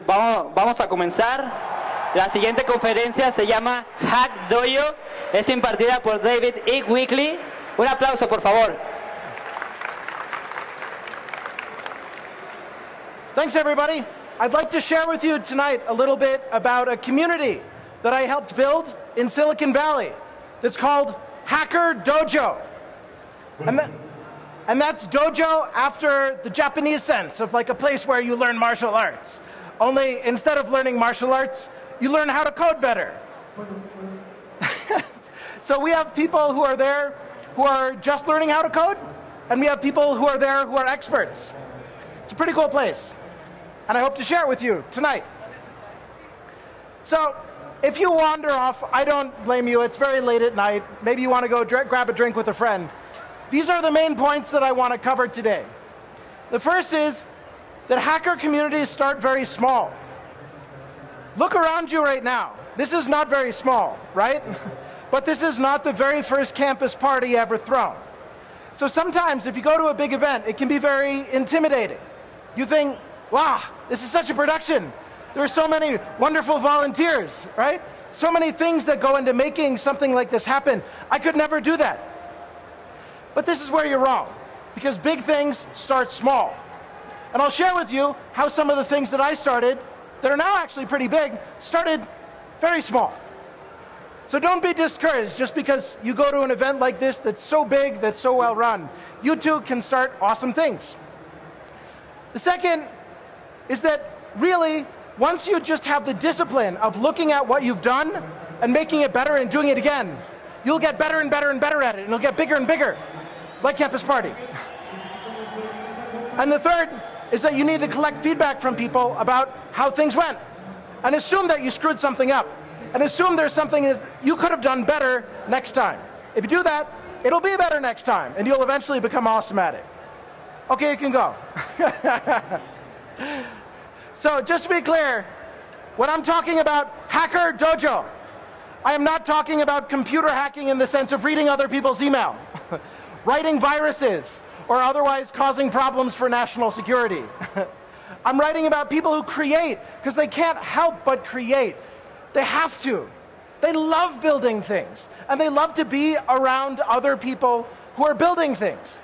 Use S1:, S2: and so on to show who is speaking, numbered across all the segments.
S1: Vamos a comenzar. La siguiente conferencia se llama Hacker Dojo. Es impartida por David E. Weekly. Un aplauso, por favor.
S2: Thanks, everybody. I'd like to share with you tonight a little bit about a community that I helped build in Silicon Valley that's called Hacker Dojo. And that's dojo after the Japanese sense of like a place where you learn martial arts. Only instead of learning martial arts, you learn how to code better. So we have people who are there who are just learning how to code, and we have people who are there who are experts. It's a pretty cool place, and I hope to share it with you tonight. So if you wander off, I don't blame you. It's very late at night. Maybe you want to go grab a drink with a friend. These are the main points that I want to cover today. The first is that hacker communities start very small. Look around you right now. This is not very small, right? But this is not the very first campus party ever thrown. So sometimes if you go to a big event, it can be very intimidating. You think, wow, this is such a production. There are so many wonderful volunteers, right? So many things that go into making something like this happen. I could never do that. But this is where you're wrong, because big things start small. And I'll share with you how some of the things that I started, that are now actually pretty big, started very small. So don't be discouraged just because you go to an event like this that's so big, that's so well run. You too can start awesome things. The second is that really, once you just have the discipline of looking at what you've done and making it better and doing it again, you'll get better and better and better at it, and it'll get bigger and bigger, like Campus Party. And the third is that you need to collect feedback from people about how things went, and assume that you screwed something up, and assume there's something that you could have done better next time. If you do that, it'll be better next time, and you'll eventually become awesome at it. Okay, you can go. So just to be clear, when I'm talking about Hacker Dojo, I am not talking about computer hacking in the sense of reading other people's email, writing viruses, or otherwise causing problems for national security. I'm writing about people who create, because they can't help but create. They have to. They love building things, and they love to be around other people who are building things.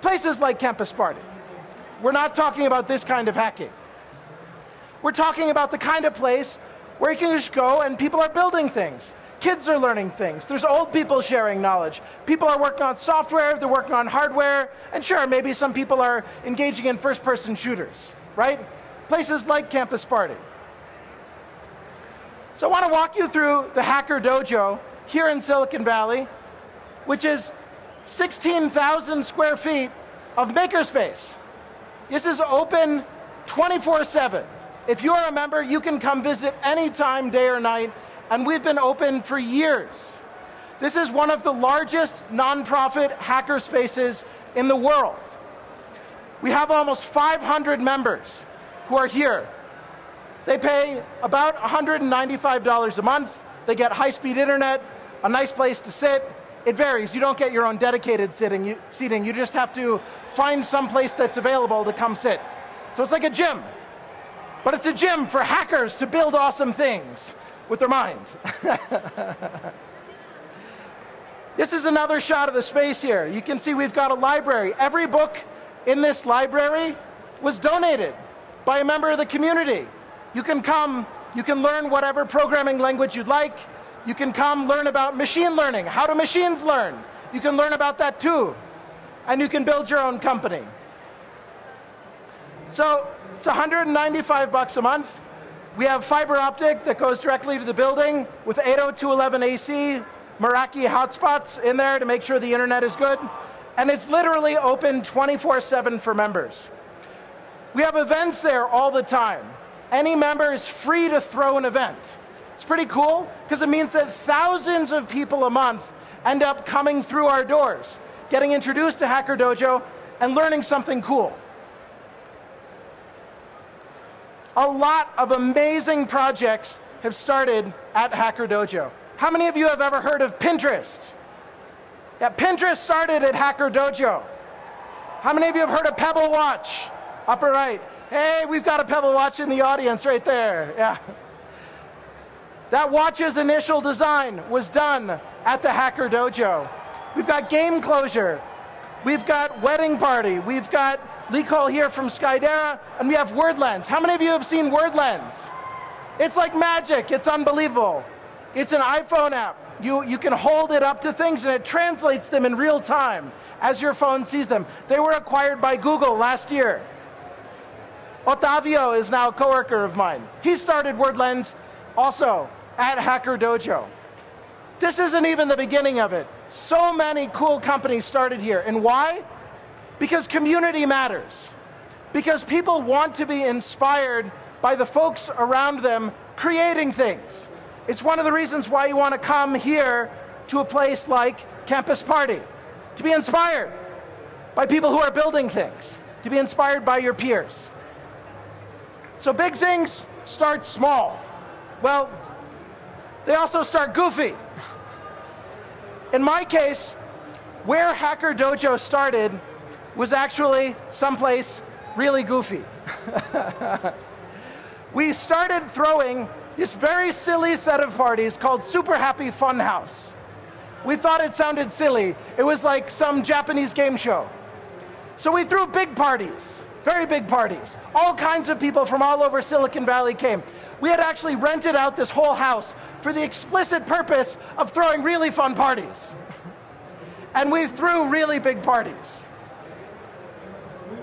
S2: Places like Campus Party. We're not talking about this kind of hacking. We're talking about the kind of place where you can just go and people are building things. Kids are learning things. There's old people sharing knowledge. People are working on software, they're working on hardware, and sure, maybe some people are engaging in first-person shooters, right? Places like Campus Party. So I want to walk you through the Hacker Dojo here in Silicon Valley, which is 16,000 square feet of makerspace. This is open 24/7. If you are a member, you can come visit anytime, day or night, and we've been open for years. This is one of the largest nonprofit hacker spaces in the world. We have almost 500 members who are here. They pay about $195 a month. They get high-speed internet, a nice place to sit. It varies. You don't get your own dedicated seating. You just have to find some place that's available to come sit. So it's like a gym. But it's a gym for hackers to build awesome things with their minds. This is another shot of the space here. You can see we've got a library. Every book in this library was donated by a member of the community. You can come, you can learn whatever programming language you'd like. You can come learn about machine learning. How do machines learn? You can learn about that too. And you can build your own company. So it's $195 a month. We have fiber optic that goes directly to the building with 802.11 AC, Meraki hotspots in there to make sure the internet is good. And it's literally open 24/7 for members. We have events there all the time. Any member is free to throw an event. It's pretty cool because it means that thousands of people a month end up coming through our doors, getting introduced to Hacker Dojo and learning something cool. A lot of amazing projects have started at Hacker Dojo. How many of you have ever heard of Pinterest? Yeah, Pinterest started at Hacker Dojo. How many of you have heard of Pebble Watch? Upper right. Hey, we've got a Pebble watch in the audience right there. Yeah. That watch's initial design was done at the Hacker Dojo. We've got game closure. We've got wedding party. We've got Licol here from Skydera, and we have WordLens. How many of you have seen WordLens? It's like magic. It's unbelievable. It's an iPhone app. You can hold it up to things, and it translates them in real time as your phone sees them. They were acquired by Google last year. Otavio is now a coworker of mine. He started WordLens also at Hacker Dojo. This isn't even the beginning of it. So many cool companies started here. And why? Because community matters. Because people want to be inspired by the folks around them creating things. It's one of the reasons why you want to come here to a place like Campus Party, to be inspired by people who are building things, to be inspired by your peers. So big things start small. Well, they also start goofy. In my case, where Hacker Dojo started was actually someplace really goofy. We started throwing this very silly set of parties called Super Happy Funhouse. We thought it sounded silly. It was like some Japanese game show. So we threw big parties, very big parties. All kinds of people from all over Silicon Valley came. We had actually rented out this whole house for the explicit purpose of throwing really fun parties. And we threw really big parties.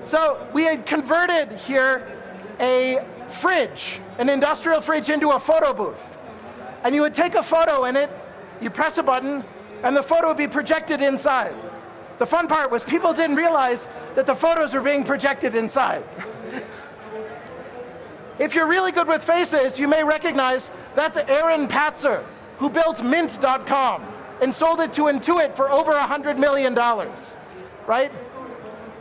S2: So we had converted here a fridge, an industrial fridge, into a photo booth. And you would take a photo in it, you press a button, and the photo would be projected inside. The fun part was people didn't realize that the photos were being projected inside. If you're really good with faces, you may recognize that's Aaron Patzer, who built Mint.com and sold it to Intuit for over $100 million, right?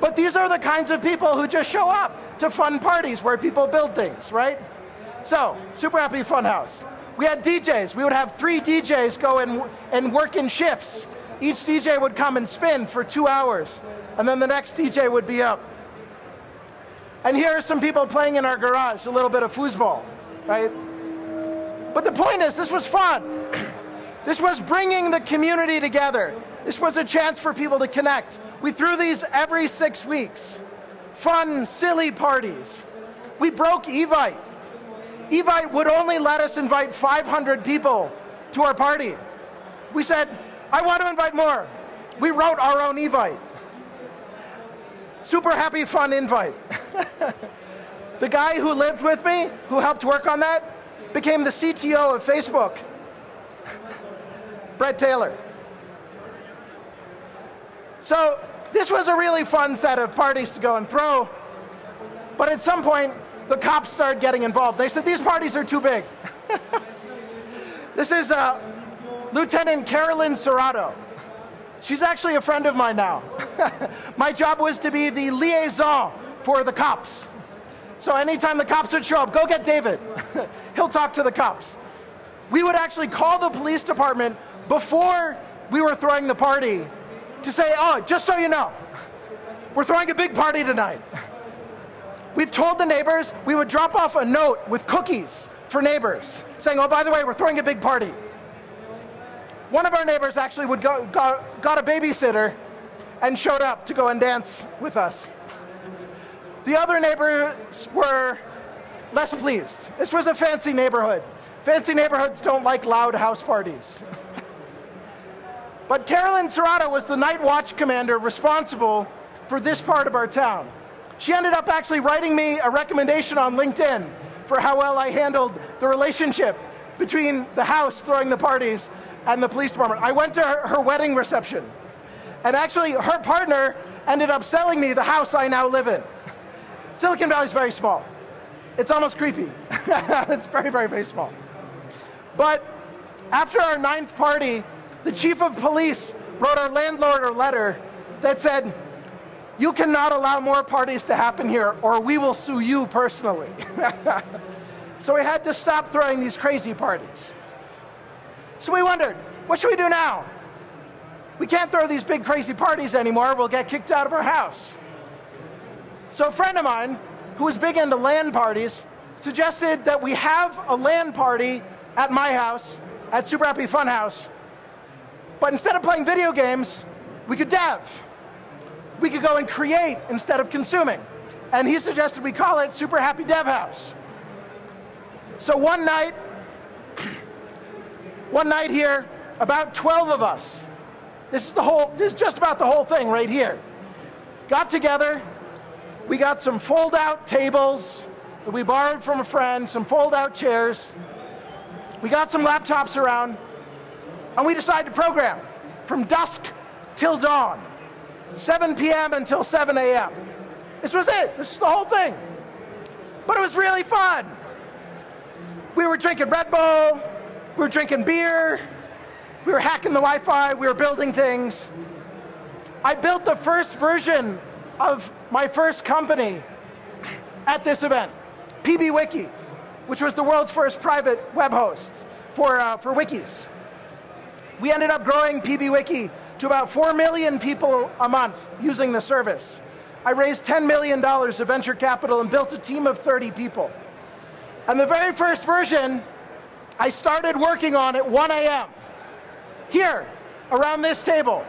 S2: But these are the kinds of people who just show up to fun parties where people build things, right? So, Super Happy Funhouse. We had DJs. We would have 3 DJs go and work in shifts. Each DJ would come and spin for 2 hours, and then the next DJ would be up. And here are some people playing in our garage, a little bit of foosball, right? But the point is, this was fun. This was bringing the community together. This was a chance for people to connect. We threw these every 6 weeks. Fun, silly parties. We broke Evite. Evite would only let us invite 500 people to our party. We said, I want to invite more. We wrote our own Evite. Super happy, fun invite. The guy who lived with me, who helped work on that, became the CTO of Facebook. Brett Taylor. So this was a really fun set of parties to go and throw. But at some point, the cops started getting involved. They said, these parties are too big. This is Lieutenant Carolyn Serrato. She's actually a friend of mine now. My job was to be the liaison for the cops. So anytime the cops would show up, go get David. He'll talk to the cops. We would actually call the police department before we were throwing the party to say, oh, just so you know, we're throwing a big party tonight. We've told the neighbors. We would drop off a note with cookies for neighbors saying, oh, by the way, we're throwing a big party. One of our neighbors actually got a babysitter and showed up to go and dance with us. The other neighbors were less pleased. This was a fancy neighborhood. Fancy neighborhoods don't like loud house parties. But Carolyn Serrato was the night watch commander responsible for this part of our town. She ended up actually writing me a recommendation on LinkedIn for how well I handled the relationship between the house throwing the parties and the police department. I went to her wedding reception, and actually her partner ended up selling me the house I now live in. Silicon Valley is very small. It's almost creepy. It's very, very, very small. But after our 9th party, the chief of police wrote our landlord a letter that said, you cannot allow more parties to happen here, or we will sue you personally. So we had to stop throwing these crazy parties. So we wondered, what should we do now? We can't throw these big crazy parties anymore. We'll get kicked out of our house. So a friend of mine who was big into LAN parties, suggested that we have a LAN party at my house, at Super Happy Funhouse, but instead of playing video games, we could dev. We could go and create instead of consuming. And he suggested we call it Super Happy Dev House. So one night here, about 12 of us, this is just about the whole thing right here, got together. We got some fold-out tables that we borrowed from a friend, some fold-out chairs. We got some laptops around, and we decided to program from dusk till dawn, 7 p.m. until 7 a.m. This was it. This is the whole thing. But it was really fun. We were drinking Red Bull. We were drinking beer. We were hacking the Wi-Fi. We were building things. I built the first version of my first company at this event, PBWiki, which was the world's first private web host for wikis. We ended up growing PBWiki to about 4 million people a month using the service. I raised $10 million of venture capital and built a team of 30 people. And the very first version, I started working on at 1 a.m. here, around this table.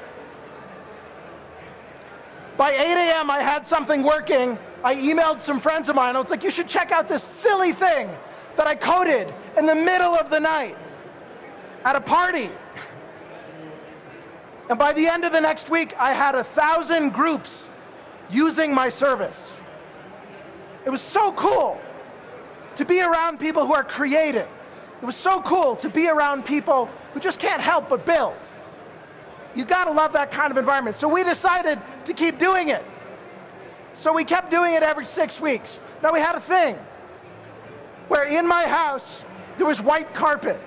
S2: By 8 a.m., I had something working. I emailed some friends of mine. I was like, you should check out this silly thing that I coded in the middle of the night at a party. And by the end of the next week, I had 1,000 groups using my service. It was so cool to be around people who are creative. It was so cool to be around people who just can't help but build. You gotta love that kind of environment. So we decided to keep doing it. So we kept doing it every 6 weeks. Now we had a thing where in my house, there was white carpet.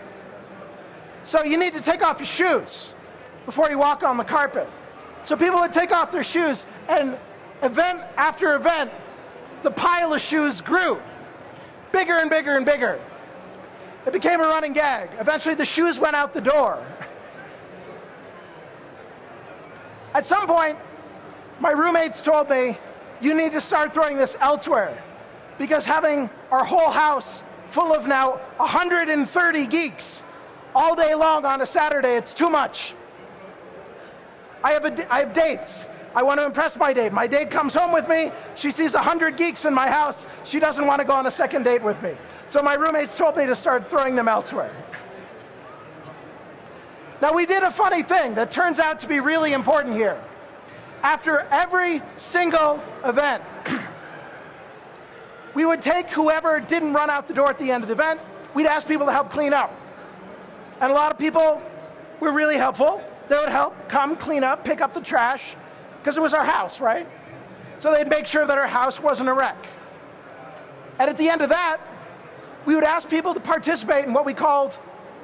S2: So you need to take off your shoes before you walk on the carpet. So people would take off their shoes, and event after event, the pile of shoes grew. Bigger and bigger and bigger. It became a running gag. Eventually the shoes went out the door. At some point, my roommates told me, you need to start throwing this elsewhere, because having our whole house full of now 130 geeks all day long on a Saturday, it's too much. I have dates. I want to impress my date. My date comes home with me. She sees 100 geeks in my house. She doesn't want to go on a second date with me. So my roommates told me to start throwing them elsewhere. Now, we did a funny thing that turns out to be really important here. After every single event, we would take whoever didn't run out the door at the end of the event, we'd ask people to help clean up. And a lot of people were really helpful. They would help come clean up, pick up the trash, because it was our house, right? So they'd make sure that our house wasn't a wreck. And at the end of that, we would ask people to participate in what we called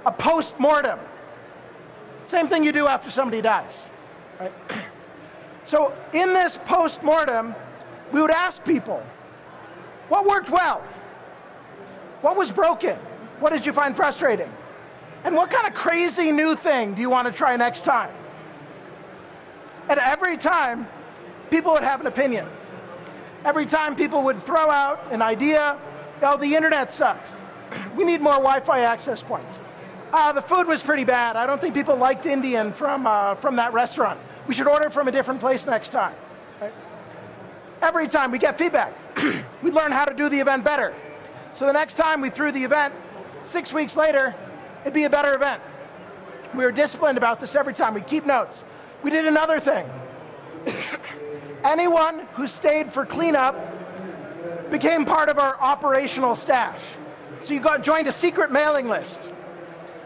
S2: a postmortem. Same thing you do after somebody dies, right? So in this postmortem, we would ask people, what worked well? What was broken? What did you find frustrating? And what kind of crazy new thing do you want to try next time? And every time, people would have an opinion. Every time people would throw out an idea, oh, the internet sucks. We need more Wi-Fi access points. The food was pretty bad. I don't think people liked Indian from that restaurant. We should order from a different place next time. Right? Every time we get feedback, we learn how to do the event better. So the next time we threw the event, 6 weeks later, it'd be a better event. We were disciplined about this every time. We'd keep notes. We did another thing. Anyone who stayed for cleanup became part of our operational staff. So you joined a secret mailing list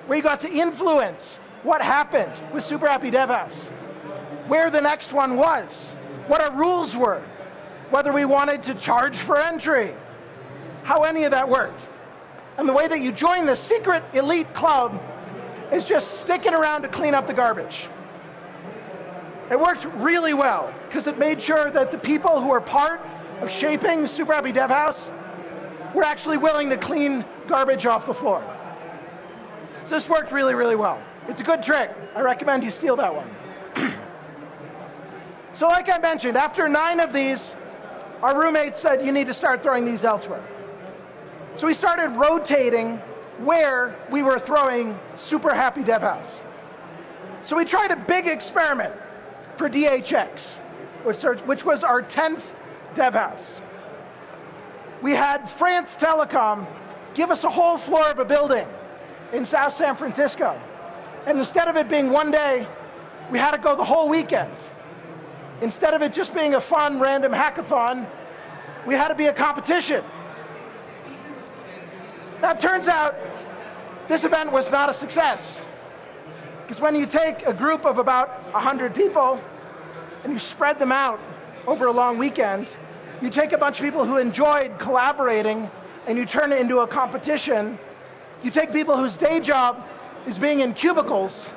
S2: where you got to influence what happened with Super Happy Dev House, where the next one was, what our rules were, whether we wanted to charge for entry, how any of that worked. And the way that you join the secret elite club is just sticking around to clean up the garbage. It worked really well because it made sure that the people who were part of shaping Super Happy Dev House were actually willing to clean garbage off the floor. So this worked really, really well. It's a good trick. I recommend you steal that one. So like I mentioned, after 9 of these, our roommates said, you need to start throwing these elsewhere. So we started rotating where we were throwing Super Happy Dev House. So we tried a big experiment for DHX, which was our 10th Dev House. We had France Telecom give us a whole floor of a building in South San Francisco. And instead of it being one day, we had to go the whole weekend. Instead of it just being a fun, random hackathon, we had to be a competition. Now, it turns out this event was not a success. Because when you take a group of about 100 people and you spread them out over a long weekend, you take a bunch of people who enjoyed collaborating and you turn it into a competition. You take people whose day job is being in cubicles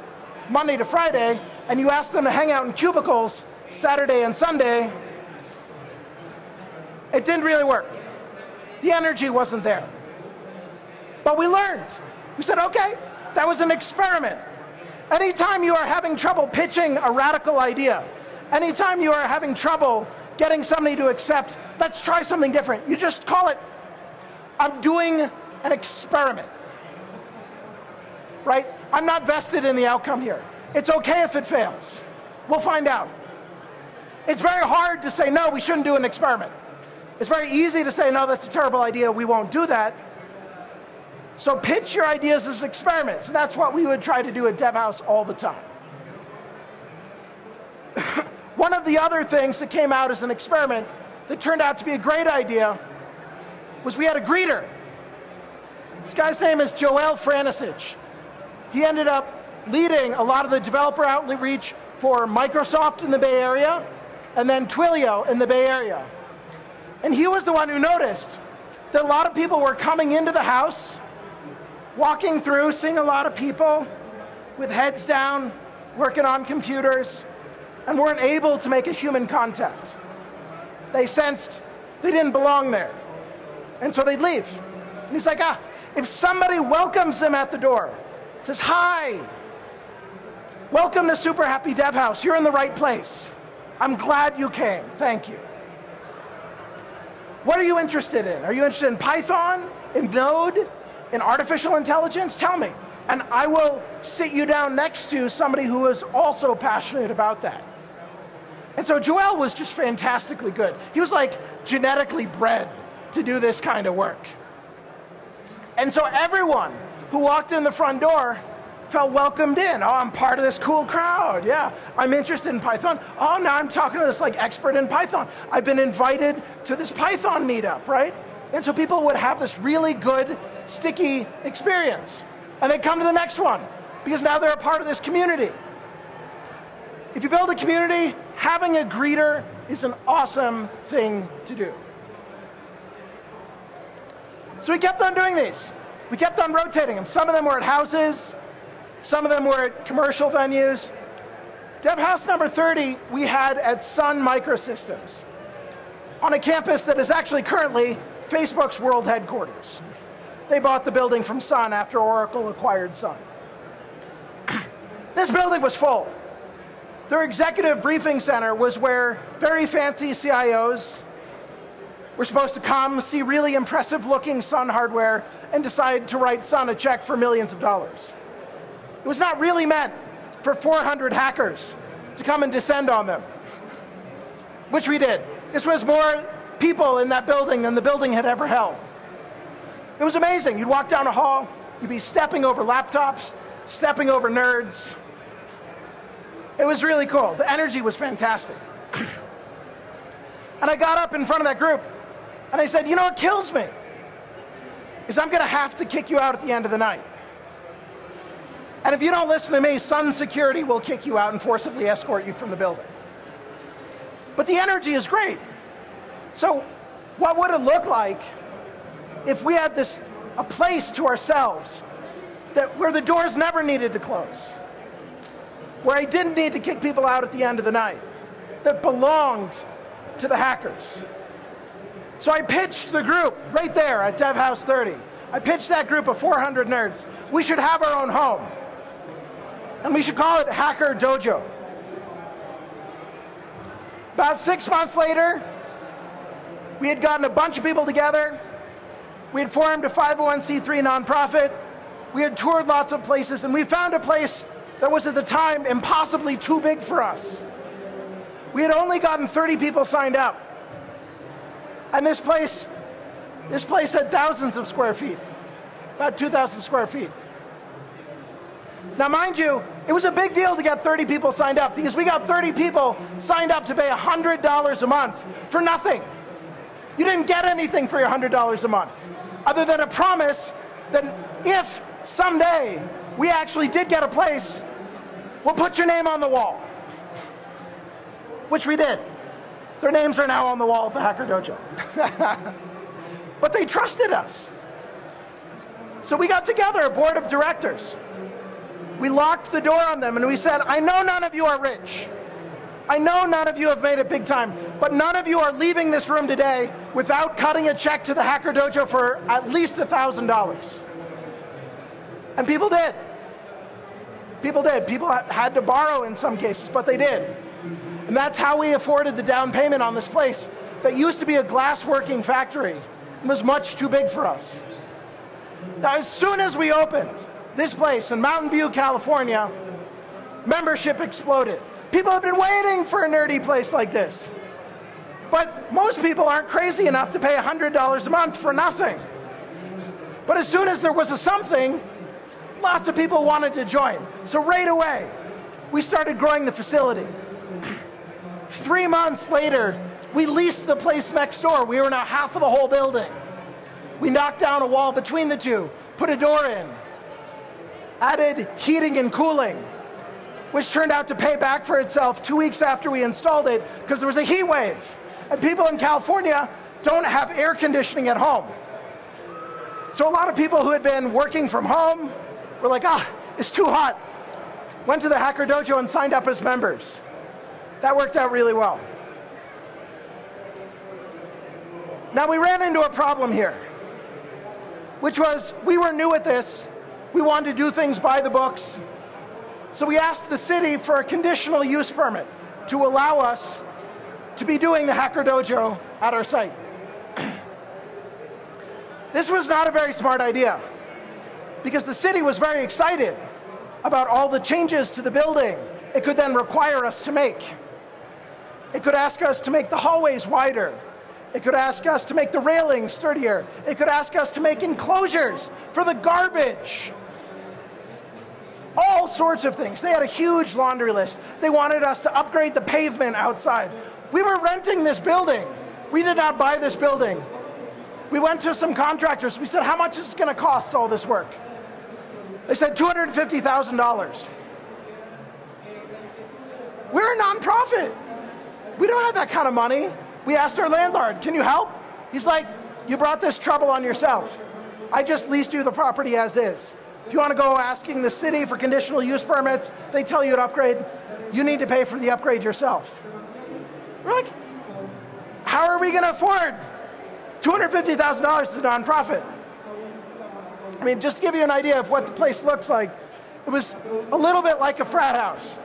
S2: Monday to Friday, and you ask them to hang out in cubicles Saturday and Sunday. It didn't really work. The energy wasn't there. But we learned. We said, okay, that was an experiment. Anytime you are having trouble pitching a radical idea, anytime you are having trouble getting somebody to accept, let's try something different, you just call it, I'm doing an experiment. Right? I'm not vested in the outcome here. It's okay if it fails. We'll find out. It's very hard to say, no, we shouldn't do an experiment. It's very easy to say, no, that's a terrible idea, we won't do that. So pitch your ideas as experiments. And that's what we would try to do at DevHouse all the time. One of the other things that came out as an experiment that turned out to be a great idea was we had a greeter. This guy's name is Joel Franisic. He ended up leading a lot of the developer outreach for Microsoft in the Bay Area and then Twilio in the Bay Area. And he was the one who noticed that a lot of people were coming into the house, walking through, seeing a lot of people with heads down, working on computers, and weren't able to make a human contact. They sensed they didn't belong there. And so they'd leave. And he's like, if somebody welcomes them at the door, says, hi, welcome to Super Happy Dev House, you're in the right place. I'm glad you came, thank you. What are you interested in? Are you interested in Python, in Node, in artificial intelligence? Tell me. And I will sit you down next to somebody who is also passionate about that. And so Joel was just fantastically good. He was like genetically bred to do this kind of work. And so everyone who walked in the front door felt welcomed in. Oh, I'm part of this cool crowd. Yeah, I'm interested in Python. Oh, now I'm talking to this like expert in Python. I've been invited to this Python meetup, right? And so people would have this really good, sticky experience. And they come to the next one because now they're a part of this community. If you build a community, having a greeter is an awesome thing to do. So we kept on doing these. We kept on rotating them. Some of them were at houses. Some of them were at commercial venues. Dev House number 30 we had at Sun Microsystems on a campus that is actually currently Facebook's world headquarters. They bought the building from Sun after Oracle acquired Sun. This building was full. Their executive briefing center was where very fancy CIOs were supposed to come, see really impressive looking Sun hardware, and decide to write Sun a check for millions of dollars. It was not really meant for 400 hackers to come and descend on them, which we did. This was more people in that building than the building had ever held. It was amazing. You'd walk down a hall, you'd be stepping over laptops, stepping over nerds. It was really cool. The energy was fantastic. And I got up in front of that group, and I said, you know what kills me? Is I'm going to have to kick you out at the end of the night. And if you don't listen to me, Sun Security will kick you out and forcibly escort you from the building. But the energy is great. So what would it look like if we had a place to ourselves where the doors never needed to close, where I didn't need to kick people out at the end of the night, that belonged to the hackers? So I pitched the group right there at Dev House 30. I pitched that group of 400 nerds. We should have our own home. And we should call it Hacker Dojo. About 6 months later, We had gotten a bunch of people together. We had formed a 501c3 nonprofit. We had toured lots of places, and we found a place that was at the time impossibly too big for us. We had only gotten 30 people signed up. And this place had thousands of square feet, about 2,000 square feet. Now, mind you, it was a big deal to get 30 people signed up because we got 30 people signed up to pay $100 a month for nothing. You didn't get anything for your $100 a month, other than a promise that if someday we actually did get a place, we'll put your name on the wall, which we did. Their names are now on the wall of the Hacker Dojo. But they trusted us. So we got together, a board of directors. We locked the door on them and we said, I know none of you are rich. I know none of you have made it big time, but none of you are leaving this room today without cutting a check to the Hacker Dojo for at least $1,000. And people did. People did. People had to borrow in some cases, but they did. And that's how we afforded the down payment on this place that used to be a glass-working factory and was much too big for us. Now, as soon as we opened this place in Mountain View, California, membership exploded. People have been waiting for a nerdy place like this. But most people aren't crazy enough to pay $100 a month for nothing. But as soon as there was a something, lots of people wanted to join. So right away, we started growing the facility. 3 months later, we leased the place next door. We were now half of the whole building. We knocked down a wall between the two, put a door in, added heating and cooling, which turned out to pay back for itself 2 weeks after we installed it because there was a heat wave. And people in California don't have air conditioning at home. So a lot of people who had been working from home were like, it's too hot. Went to the Hacker Dojo and signed up as members. That worked out really well. Now, we ran into a problem here, which was we were new at this. We wanted to do things by the books. So we asked the city for a conditional use permit to allow us to be doing the Hacker Dojo at our site. This was not a very smart idea because the city was very excited about all the changes to the building it could then require us to make. It could ask us to make the hallways wider. It could ask us to make the railings sturdier. It could ask us to make enclosures for the garbage. All sorts of things. They had a huge laundry list. They wanted us to upgrade the pavement outside. We were renting this building. We did not buy this building. We went to some contractors. We said, how much is it going to cost all this work? They said $250,000. We're a nonprofit. We don't have that kind of money. We asked our landlord, can you help? He's like, you brought this trouble on yourself. I just leased you the property as is. If you want to go asking the city for conditional use permits, they tell you to upgrade, you need to pay for the upgrade yourself. We're like, how are we going to afford $250,000 to a nonprofit? I mean, just to give you an idea of what the place looks like, it was a little bit like a frat house.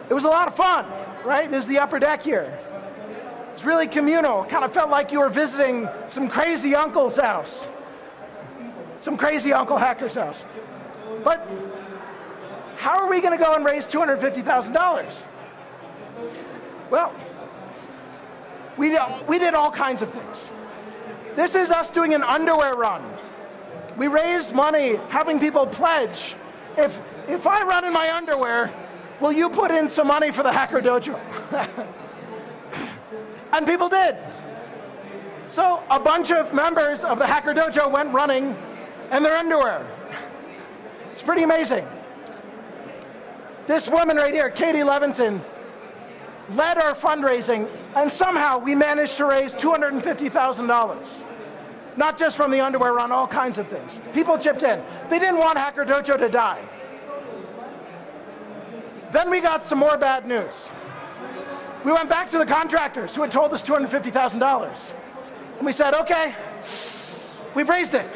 S2: It was a lot of fun, right? This is the upper deck here. It's really communal. Kind of felt like you were visiting some crazy uncle's house. Some crazy Uncle Hacker's house. But how are we going to go and raise $250,000? Well, we did all kinds of things. This is us doing an underwear run. We raised money having people pledge, if I run in my underwear, will you put in some money for the Hacker Dojo? And people did. So a bunch of members of the Hacker Dojo went running in their underwear. It's pretty amazing. This woman right here, Katie Levinson, led our fundraising, and somehow we managed to raise $250,000. Not just from the underwear run, all kinds of things. People chipped in. They didn't want Hacker Dojo to die. Then we got some more bad news. We went back to the contractors who had told us $250,000. And we said, okay, we've raised it.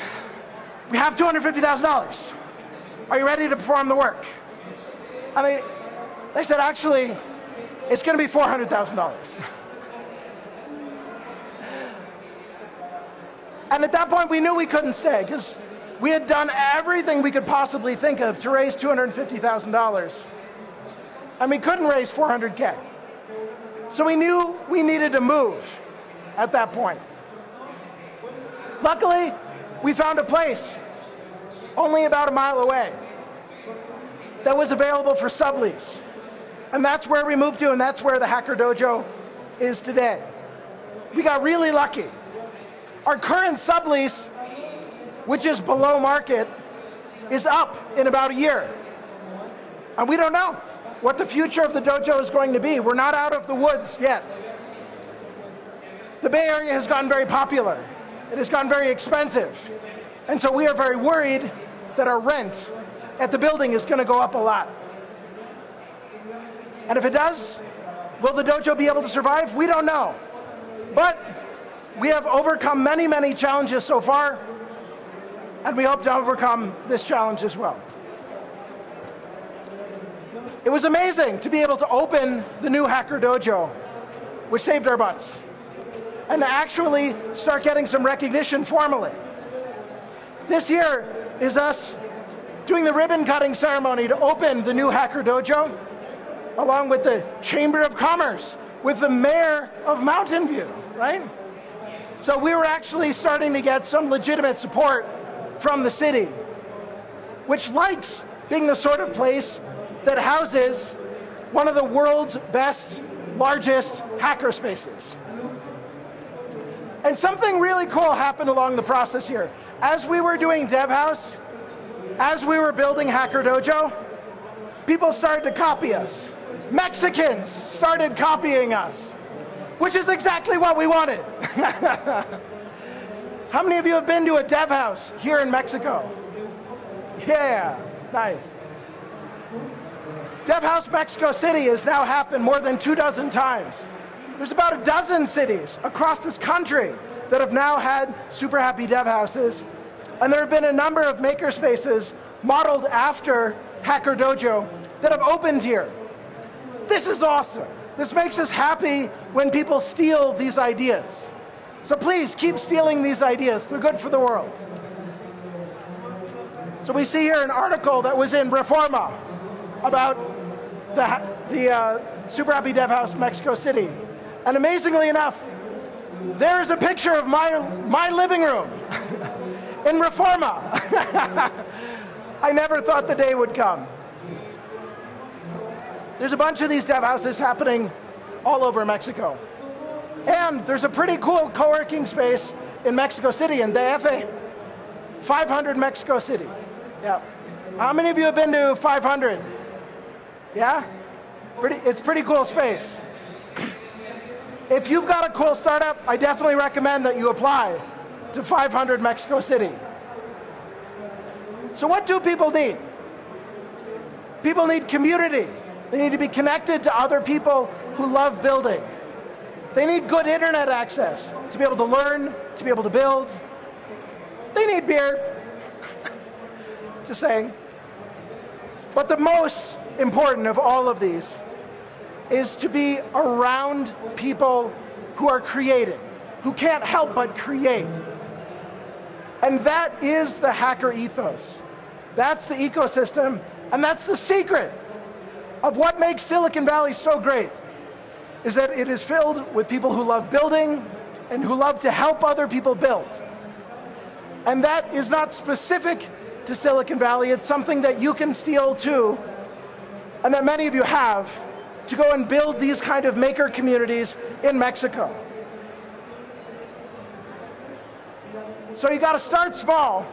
S2: We have $250,000. Are you ready to perform the work? And they said, actually, it's going to be $400,000. And at that point, we knew we couldn't stay because we had done everything we could possibly think of to raise $250,000. And we couldn't raise 400K. So we knew we needed to move at that point. Luckily, we found a place only about a mile away that was available for sublease. And that's where we moved to, and that's where the Hacker Dojo is today. We got really lucky. Our current sublease, which is below market, is up in about a year. And we don't know what the future of the dojo is going to be. We're not out of the woods yet. The Bay Area has gotten very popular. It has gotten very expensive. And so we are very worried that our rent at the building is going to go up a lot. And if it does, will the dojo be able to survive? We don't know. But we have overcome many, many challenges so far, and we hope to overcome this challenge as well. It was amazing to be able to open the new Hacker Dojo, which saved our butts, and to actually start getting some recognition formally. This year is us doing the ribbon cutting ceremony to open the new Hacker Dojo, along with the Chamber of Commerce, with the mayor of Mountain View, right? So we were actually starting to get some legitimate support from the city, which likes being the sort of place that houses one of the world's best, largest hacker spaces. And something really cool happened along the process here. As we were doing Dev House, as we were building Hacker Dojo, people started to copy us. Mexicans started copying us, which is exactly what we wanted. How many of you have been to a Dev House here in Mexico? Yeah, nice. Dev House Mexico City has now happened more than 24 times. There's about a dozen cities across this country that have now had super happy Dev Houses. And there have been a number of makerspaces modeled after Hacker Dojo that have opened here. This is awesome. This makes us happy when people steal these ideas. So please keep stealing these ideas. They're good for the world. So we see here an article that was in Reforma about the Super Happy Dev House Mexico City. And amazingly enough, there's a picture of my living room in Reforma. I never thought the day would come. There's a bunch of these dev houses happening all over Mexico. And there's a pretty cool co-working space in Mexico City, in Daffy. 500 Mexico City. Yeah. How many of you have been to 500? Yeah? It's a pretty cool space. If you've got a cool startup, I definitely recommend that you apply to 500 Mexico City. So what do people need? People need community. They need to be connected to other people who love building. They need good internet access to be able to learn, to be able to build. They need beer. Just saying. But the most important of all of these is to be around people who are creating, who can't help but create. And that is the hacker ethos. That's the ecosystem, and that's the secret of what makes Silicon Valley so great, is that it is filled with people who love building and who love to help other people build. And that is not specific to Silicon Valley. It's something that you can steal too, and that many of you have, to go and build these kind of maker communities in Mexico. So you got to start small,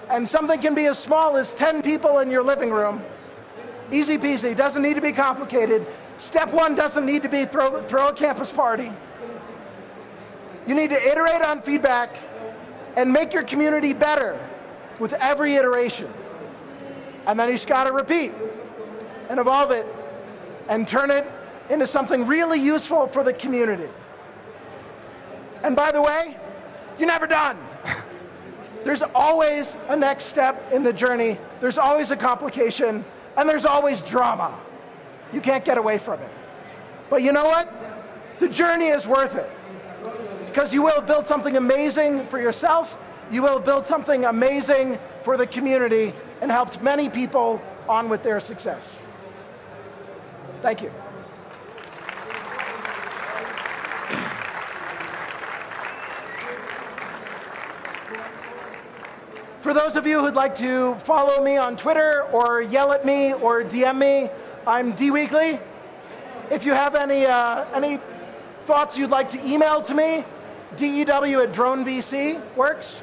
S2: and something can be as small as 10 people in your living room. Easy peasy, doesn't need to be complicated. Step one doesn't need to be throw a campus party. You need to iterate on feedback and make your community better with every iteration. And then you just got to repeat and evolve it and turn it into something really useful for the community. And by the way, you're never done. There's always a next step in the journey. There's always a complication. And there's always drama. You can't get away from it. But you know what? The journey is worth it. because you will build something amazing for yourself, you will build something amazing for the community and helped many people on with their success. Thank you. For those of you who'd like to follow me on Twitter or yell at me or DM me, I'm dweekly. If you have any thoughts you'd like to email to me, dew@dronevc works.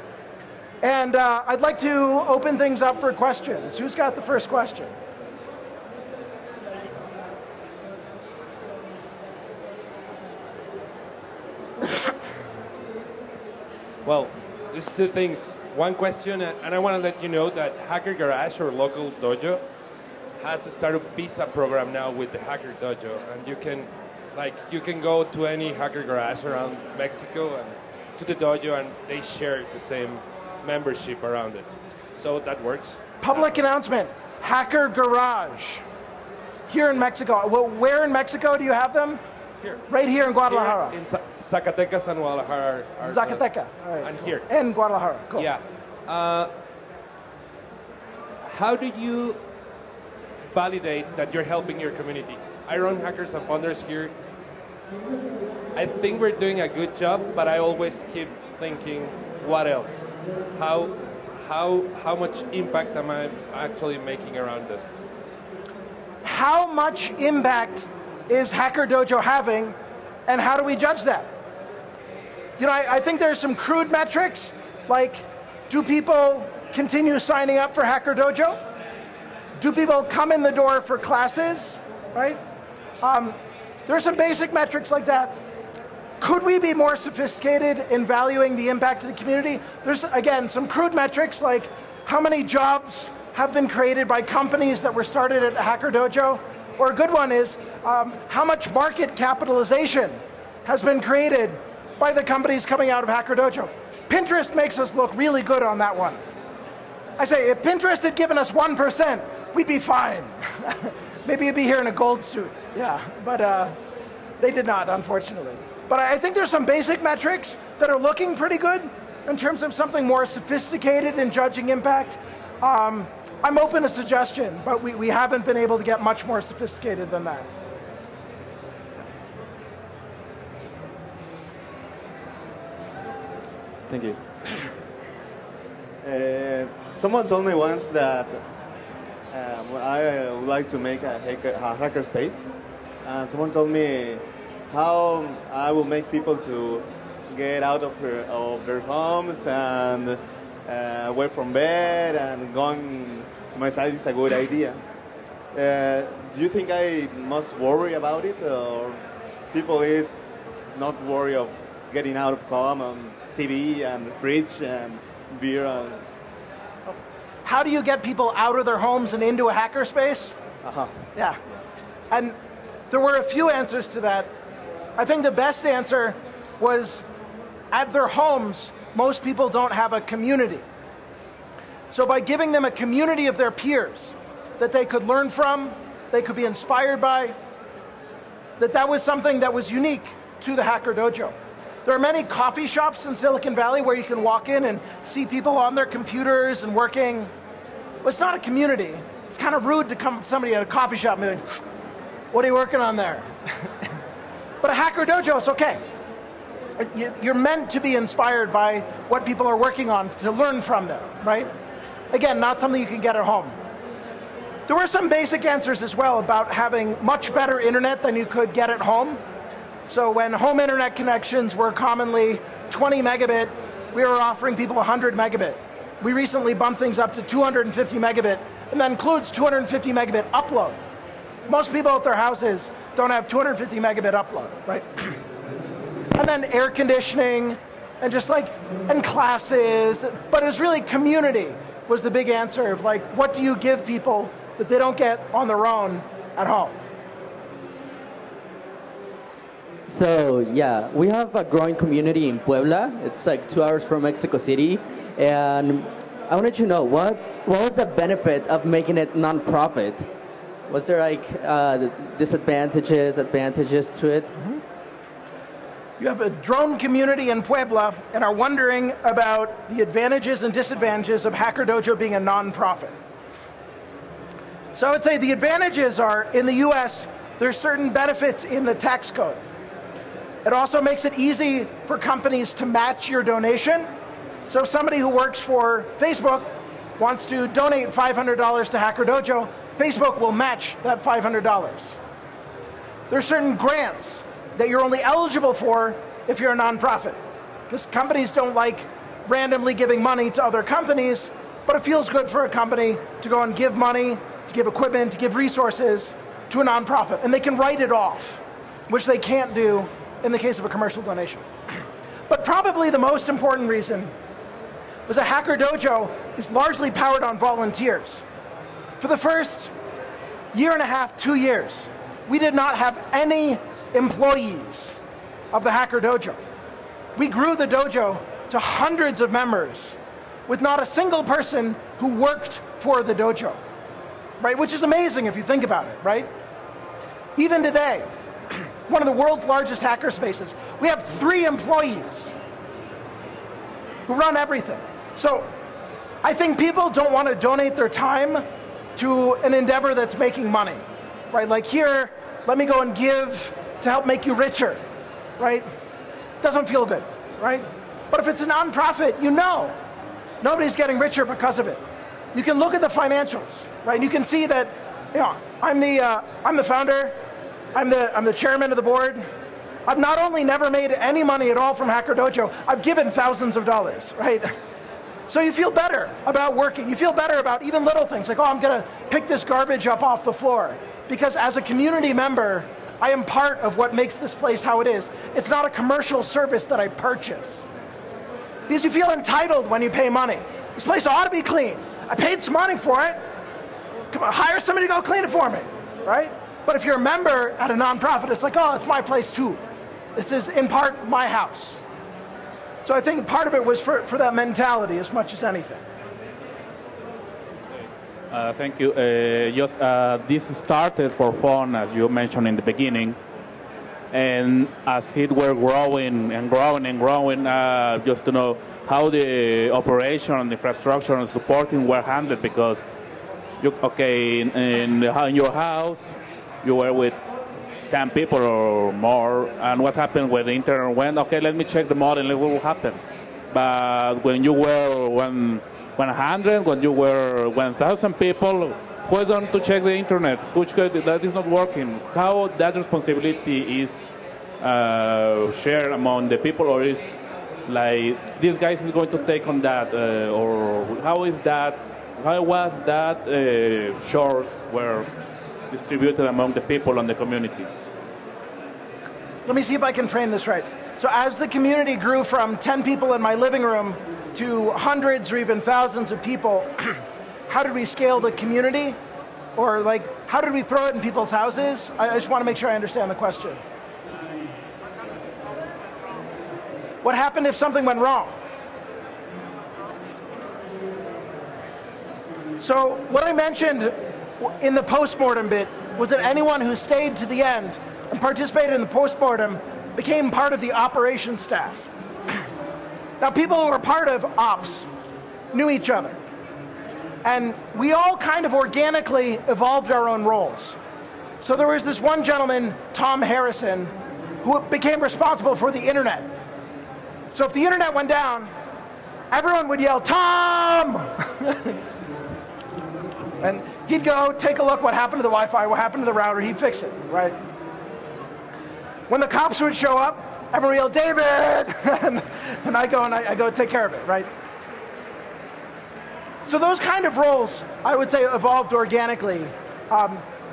S2: And I'd like to open things up for questions. Who's got the first question?
S3: Well, there's two things. One question, and I want to let you know that Hacker Garage, or local dojo, has a startup visa program now with the Hacker Dojo, and you can go to any Hacker Garage around Mexico and to the dojo, and they share the same membership around it. So that works.
S2: Public announcement: Hacker Garage here in Mexico. Well, where in Mexico do you have them?
S3: Here.
S2: Right here in Guadalajara.
S3: Here in Zacatecas and Guadalajara.
S2: Zacatecas. All right.
S3: And here.
S2: In Guadalajara. Cool.
S3: Yeah. How do you validate that you're helping your community? I run Hackers and Founders here. I think we're doing a good job, but I always keep thinking, what else? How much impact am I actually making around this?
S2: How much impact is Hacker Dojo having, and how do we judge that? You know, I think there's some crude metrics, like, do people continue signing up for Hacker Dojo? Do people come in the door for classes, right? There are some basic metrics like that. Could we be more sophisticated in valuing the impact of the community? There's, again, some crude metrics like how many jobs have been created by companies that were started at Hacker Dojo. Or a good one is how much market capitalization has been created by the companies coming out of Hacker Dojo. Pinterest makes us look really good on that one. I say, if Pinterest had given us 1%, we'd be fine. Maybe you'd be here in a gold suit. Yeah, but they did not, unfortunately. But I think there's some basic metrics that are looking pretty good in terms of something more sophisticated in judging impact. I'm open to suggestion, but we haven't been able to get much more sophisticated than that.
S4: Thank you. Someone told me once that I would like to make a hacker space, and someone told me how I will make people to get out of their homes and away from bed and going to my site is a good idea. Do you think I must worry about it, or people is not worry of getting out of home and TV and fridge and beer? And
S2: how do you get people out of their homes and into a hacker space? Yeah. And there were a few answers to that. I think the best answer was at their homes, most people don't have a community. So by giving them a community of their peers that they could learn from, they could be inspired by, that was something that was unique to the Hacker Dojo. There are many coffee shops in Silicon Valley where you can walk in and see people on their computers and working, but it's not a community. It's kind of rude to come to somebody at a coffee shop and be like, what are you working on there? But a Hacker Dojo is okay. You're meant to be inspired by what people are working on, to learn from them, right? Again, not something you can get at home. There were some basic answers as well about having much better internet than you could get at home. So when home internet connections were commonly 20 megabit, we were offering people 100 megabit. We recently bumped things up to 250 megabit, and that includes 250 megabit upload. Most people at their houses don't have 250 megabit upload, right? And then air conditioning, and just like, and classes, but it was really community was the big answer of like, what do you give people that they don't get on their own at home?
S5: So yeah, we have a growing community in Puebla. It's like 2 hours from Mexico City. And I wanted to know, what was the benefit of making it non-profit? Was there like disadvantages, advantages to it?
S2: Mm-hmm. you have a drone community in Puebla and are wondering about the advantages and disadvantages of Hacker Dojo being a nonprofit. So I would say the advantages are, in the US, there's certain benefits in the tax code. It also makes it easy for companies to match your donation. So if somebody who works for Facebook wants to donate $500 to Hacker Dojo, Facebook will match that $500. There's certain grants that you're only eligible for if you're a nonprofit. Because companies don't like randomly giving money to other companies, but it feels good for a company to go and give money, to give equipment, to give resources to a nonprofit. And they can write it off, which they can't do in the case of a commercial donation. But probably the most important reason was that Hacker Dojo is largely powered on volunteers. For the first year and a half, 2 years, we did not have any employees of the Hacker Dojo. We grew the dojo to hundreds of members with not a single person who worked for the dojo, right? Which is amazing if you think about it, right? Even today, one of the world's largest hacker spaces, we have 3 employees who run everything. So I think people don't want to donate their time to an endeavor that's making money, right? Like here, let me go and give to help make you richer, right? Doesn't feel good, right? But if it's a nonprofit, you know nobody's getting richer because of it. You can look at the financials, right? And you can see that, you know, I'm the founder, I'm the chairman of the board. I've not only never made any money at all from Hacker Dojo, I've given thousands of dollars, right? So you feel better about working. You feel better about even little things like, oh, I'm going to pick this garbage up off the floor. Because as a community member, I am part of what makes this place how it is. It's not a commercial service that I purchase. Because you feel entitled when you pay money. This place ought to be clean. I paid some money for it. Come on, hire somebody to go clean it for me, right? But if you're a member at a nonprofit, it's like, oh, it's my place too. This is in part my house. So I think part of it was for that mentality as much as anything.
S6: Thank you. This started for fun, as you mentioned in the beginning. And as it were growing and growing and growing, just to know how the operation and infrastructure and supporting were handled, because, in your house, you were with 10 people or more, and what happened when the internet went, okay, let me check the model, what will happen. But when you were 100, when you were 1,000 people, who's going to check the internet? That is not working. How that responsibility is shared among the people, or is like, these guys is going to take on that, or how was that chores were distributed among the people and the community?
S2: Let me see if I can frame this right. So as the community grew from 10 people in my living room to hundreds or even thousands of people, how did we scale the community? Or like, how did we throw it in people's houses? I just want to make sure I understand the question. What happened if something went wrong? So what I mentioned in the postmortem bit was that anyone who stayed to the end and participated in the postmortem became part of the operations staff. Now, people who were part of ops knew each other. And we all kind of organically evolved our own roles. So there was this one gentleman, Tom Harrison, who became responsible for the internet. So if the internet went down, everyone would yell, "Tom!" And he'd go take a look what happened to the Wi-Fi, what happened to the router, he'd fix it, right? When the cops would show up, everyone would yell, "David!" and I go take care of it, right? So those kind of roles, I would say, evolved organically.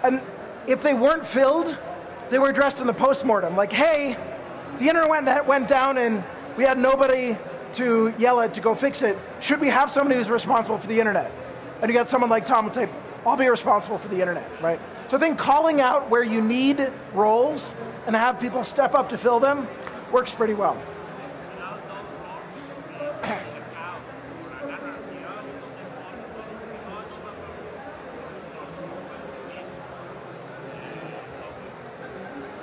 S2: And if they weren't filled, they were addressed in the postmortem. Like, hey, the internet went down and we had nobody to yell at to go fix it. Should we have somebody who's responsible for the internet? And you got someone like Tom would say, I'll be responsible for the internet, right? So I think calling out where you need roles and have people step up to fill them works pretty well.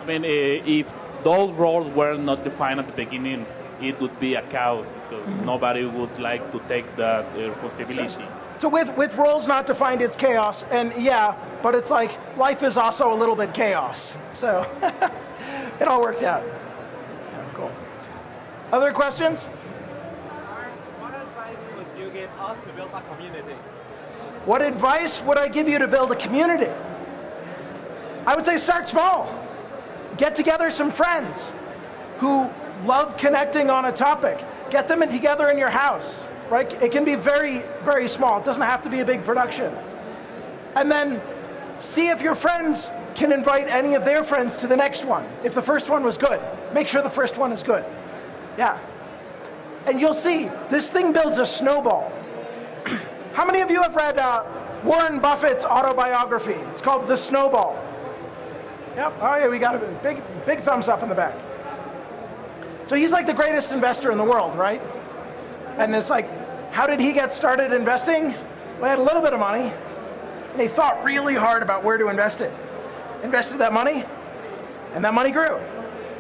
S6: I mean, if those roles were not defined at the beginning, it would be a chaos because nobody would like to take that responsibility.
S2: So with roles not defined, it's chaos, and yeah, but it's like life is also a little bit chaos. So it all worked out. Yeah, cool. Other questions?
S7: What advice would you give us to build a community?
S2: What advice would I give you to build a community? I would say start small. Get together some friends who love connecting on a topic. Get them together in your house, right? It can be very, very small. It doesn't have to be a big production. And then see if your friends can invite any of their friends to the next one. If the first one was good, make sure the first one is good. Yeah. And you'll see, this thing builds a snowball. How many of you have read Warren Buffett's autobiography? It's called The Snowball. Yep, oh yeah, we got a big thumbs up in the back. So he's like the greatest investor in the world, right? And it's like, how did he get started investing? Well, he had a little bit of money, and he thought really hard about where to invest it. Invested that money, and that money grew.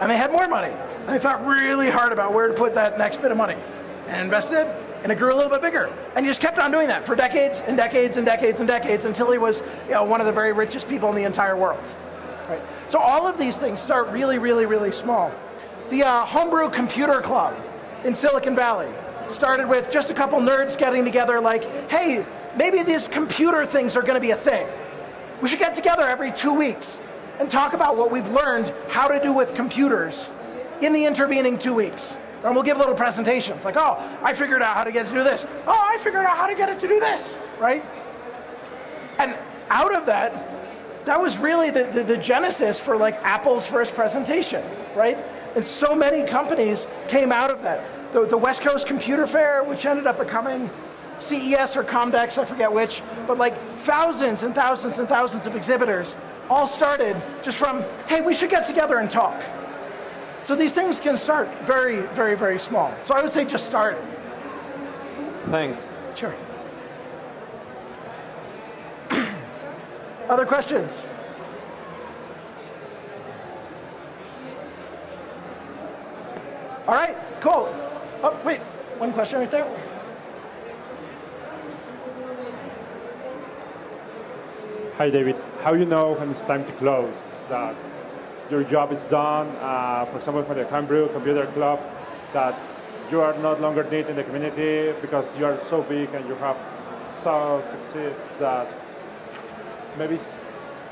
S2: And they had more money, and they thought really hard about where to put that next bit of money. And invested, and it grew a little bit bigger. And he just kept on doing that for decades and decades and decades and decades until he was, one of the very richest people in the entire world. Right. So all of these things start really, really, really small. The Homebrew Computer Club in Silicon Valley started with just a couple nerds getting together like, hey, maybe these computer things are going to be a thing. We should get together every 2 weeks and talk about what we've learned how to do with computers in the intervening 2 weeks. And we'll give little presentations like, oh, I figured out how to get it to do this. Oh, I figured out how to get it to do this, right? And out of that, that was really the genesis for like Apple's first presentation, right? And so many companies came out of that. The West Coast Computer Fair, which ended up becoming CES or Comdex, I forget which, but like thousands and thousands and thousands of exhibitors all started just from, hey, we should get together and talk. So these things can start very, very, very small. So I would say just start.
S7: Thanks.
S2: Sure. Other questions? All right, cool. Oh, wait, one question right there.
S8: Hi, David. How do you know when it's time to close? That your job is done, for example, for the Homebrew Computer Club, that you are no longer needed in the community because you are so big and you have so success that maybe it's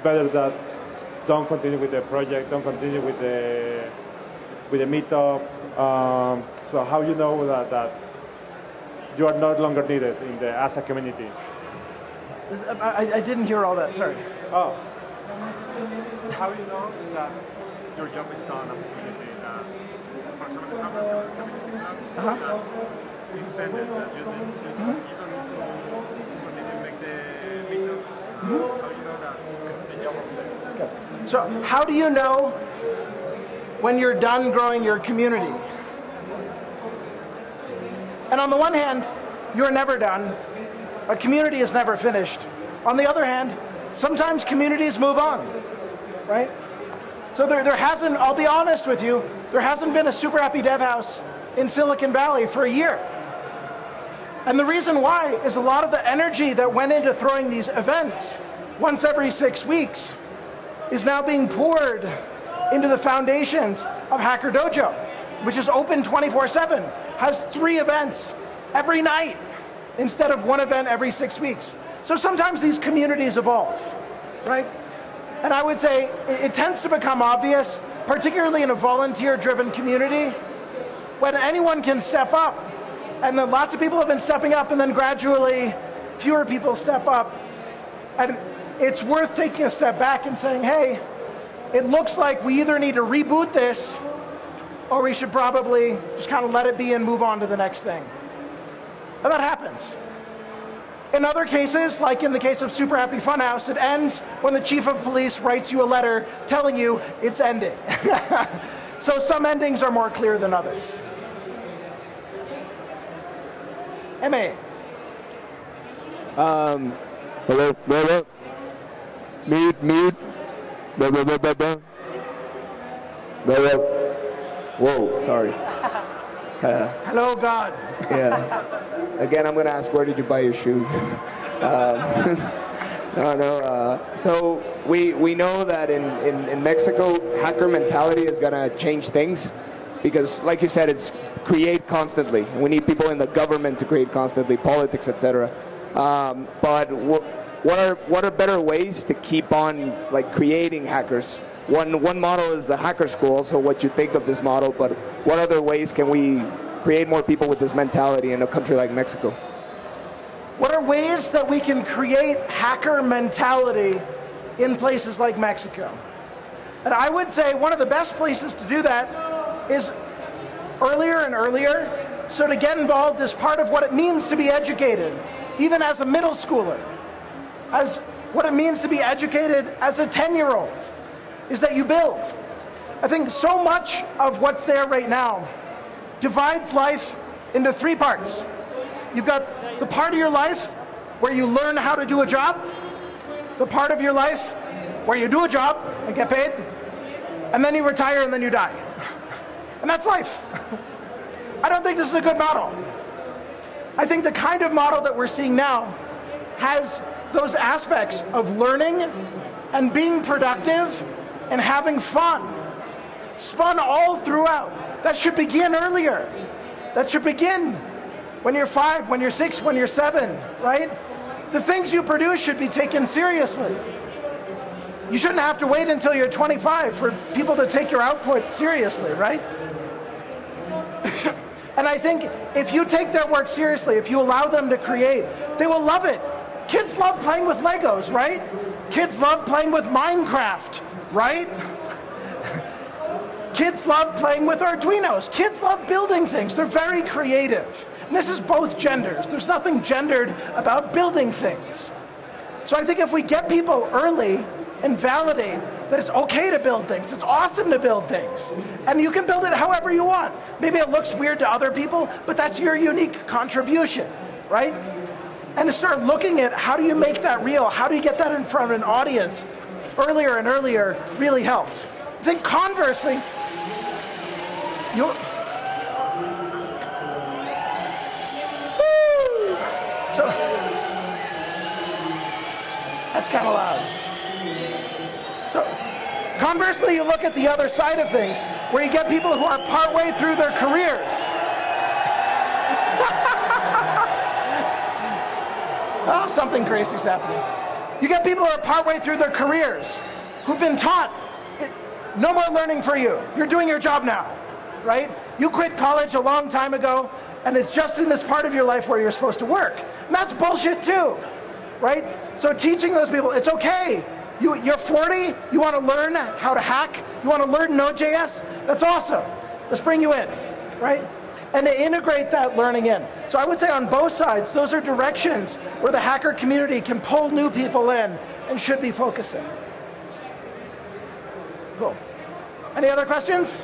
S8: better that don't continue with the project, don't continue with the meetup. So how you know that you are no longer needed as a community?
S2: I didn't hear all that, sorry.
S8: Oh. How you know that your job is done as a community? For example, the community club, that it's ended, that you don't need to continue make the meetups. How you know that the job is done?
S2: Okay. So how do you know when you're done growing your community? And on the one hand, you're never done. A community is never finished. On the other hand, sometimes communities move on, right? So there hasn't, I'll be honest with you, there hasn't been a super happy dev house in Silicon Valley for a year. And the reason why is a lot of the energy that went into throwing these events once every 6 weeks is now being poured into the foundations of Hacker Dojo, which is open 24/7, has 3 events every night instead of 1 event every 6 weeks. So sometimes these communities evolve, right? And I would say it tends to become obvious, particularly in a volunteer-driven community, when anyone can step up. And then lots of people have been stepping up, and then gradually fewer people step up. And it's worth taking a step back and saying, hey, it looks like we either need to reboot this, or we should probably just kind of let it be and move on to the next thing. And that happens. In other cases, like in the case of Super Happy Funhouse, it ends when the chief of police writes you a letter telling you it's ending. So some endings are more clear than others. M.A.
S9: Hello. Mute. Blah.
S10: Whoa, sorry.
S2: Hello, God.
S10: Yeah. Again, I'm going to ask, where did you buy your shoes? So we know that in Mexico, hacker mentality is going to change things because, like you said, it's create constantly. We need people in the government to create constantly, politics, etc. But what are better ways to keep on creating hackers? One model is the hacker school, so what you think of this model, but what other ways can we create more people with this mentality in a country like Mexico?
S2: What are ways that we can create hacker mentality in places like Mexico? And I would say one of the best places to do that is earlier and earlier. So to get involved is part of what it means to be educated, even as a middle schooler, as what it means to be educated as a 10-year-old, is that you build. I think so much of what's there right now divides life into 3 parts. You've got the part of your life where you learn how to do a job, the part of your life where you do a job and get paid, and then you retire and then you die. And that's life. I don't think this is a good model. I think the kind of model that we're seeing now has those aspects of learning and being productive and having fun spun all throughout. That should begin earlier. That should begin when you're 5, when you're 6, when you're 7, right? The things you produce should be taken seriously. You shouldn't have to wait until you're 25 for people to take your output seriously, right? And I think if you take their work seriously, if you allow them to create, they will love it. Kids love playing with Legos, right? Kids love playing with Minecraft, right? Kids love playing with Arduinos. Kids love building things. They're very creative. And this is both genders. There's nothing gendered about building things. So I think if we get people early and validate that it's okay to build things, it's awesome to build things, and you can build it however you want. Maybe it looks weird to other people, but that's your unique contribution, right? And to start looking at how do you make that real, how do you get that in front of an audience earlier and earlier really helps. I think conversely, so, that's kind of loud. So, conversely, you look at the other side of things, where you get people who are partway through their careers. Oh, something crazy's happening. You get people who are partway through their careers, who've been taught, no more learning for you. You're doing your job now, right? You quit college a long time ago, and it's just in this part of your life where you're supposed to work. And that's bullshit too, right? So teaching those people, it's okay. You're 40, you want to learn how to hack, you want to learn Node.js, that's awesome. Let's bring you in, right? And to integrate that learning in. So I would say on both sides, those are directions where the hacker community can pull new people in and should be focusing. Cool. Any other questions?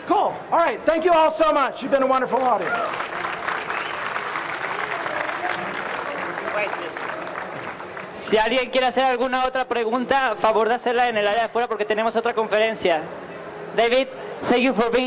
S2: Cool. All right. Thank you all so much. You've been a wonderful audience.
S1: Si alguien quiere hacer alguna otra pregunta, a favor de hacerla en el área de afuera porque tenemos otra conferencia. David, thank you for being